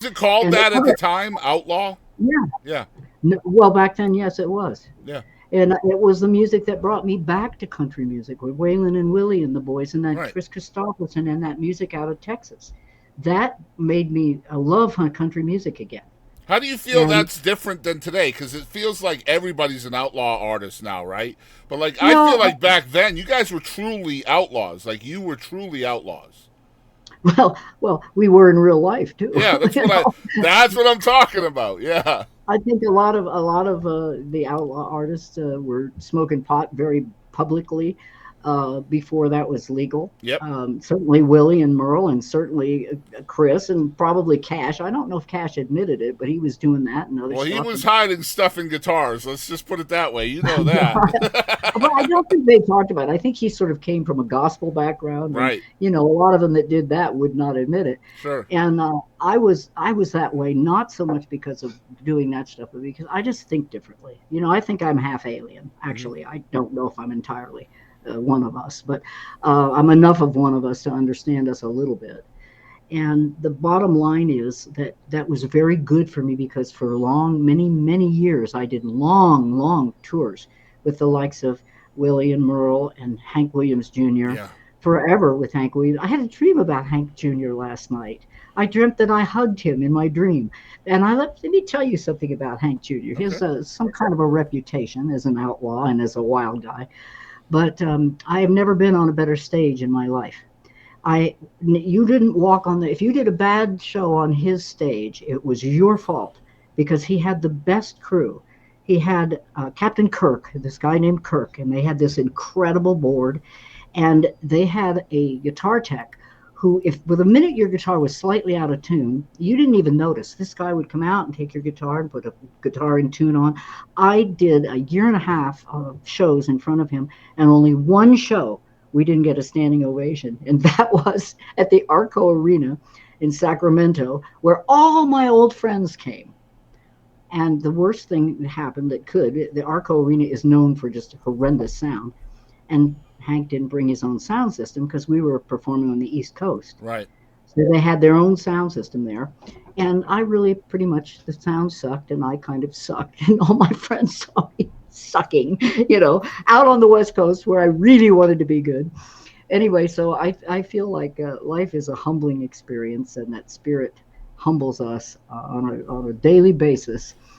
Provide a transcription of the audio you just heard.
Is it called And that at the time? Outlaw? yeah, Yeah. well, back then, yes, it was. Yeah. And it was the music that brought me back to country music with Waylon and Willie and the boys and that Right. Chris Christopherson and that music out of Texas. That made me love country music again. How do you feel And that's different than today? Because it feels like everybody's an outlaw artist now, right? But like, I feel no, like back then, you guys were truly outlaws. Like, you were truly outlaws. well, we were in real life too. Yeah, that's You what I. know, That's what I'm talking about. Yeah. I think a lot of the outlaw artists were smoking pot very publicly before that was legal. Yep. Certainly Willie and Merle, and certainly Chris, and probably Cash. I don't know if Cash admitted it, but he was doing that and other Well, he stuff. was And hiding stuff in guitars. Let's just put it that way. You know yeah, that. but I don't think they talked about it. I think he sort of came from a gospel background, and Right. a lot of them that did that would not admit it. Sure. And I was that way, not so much because of doing that stuff, but because I just think differently. I think I'm half alien. Hmm. Actually, I don't know if I'm entirely one of us, but I'm enough of one of us to understand us a little bit. And the bottom line is that that was very good for me because for long, many, many years, I did long, long tours with the likes of Willie and Merle and Hank Williams Jr. Yeah. Forever with Hank Williams. I had a dream about Hank Jr. last night. I dreamt that I hugged him in my dream. And let me tell you something about Hank Jr. He has Okay. some kind of a reputation as an outlaw and as a wild guy. But I have never been on a better stage in my life. You didn't walk on the, if you did a bad show on his stage, it was your fault because he had the best crew. He had Captain Kirk, this guy named Kirk, and they had this incredible board, and they had a guitar tech who, if with a minute your guitar was slightly out of tune, you didn't even notice. This guy would come out and take your guitar and put a guitar in tune on. I did a year and a half of shows in front of him, and only one show we didn't get a standing ovation, and that was at the Arco Arena in Sacramento, where all my old friends came. And the worst thing that happened that could, the Arco Arena is known for just horrendous sound. And Hank didn't bring his own sound system because we were performing on the East Coast. Right. So they had their own sound system there. And I really pretty much, the sound sucked and I kind of sucked. And all my friends saw me sucking, out on the West Coast where I really wanted to be good. Anyway, so I feel like life is a humbling experience and that spirit humbles us on a daily basis.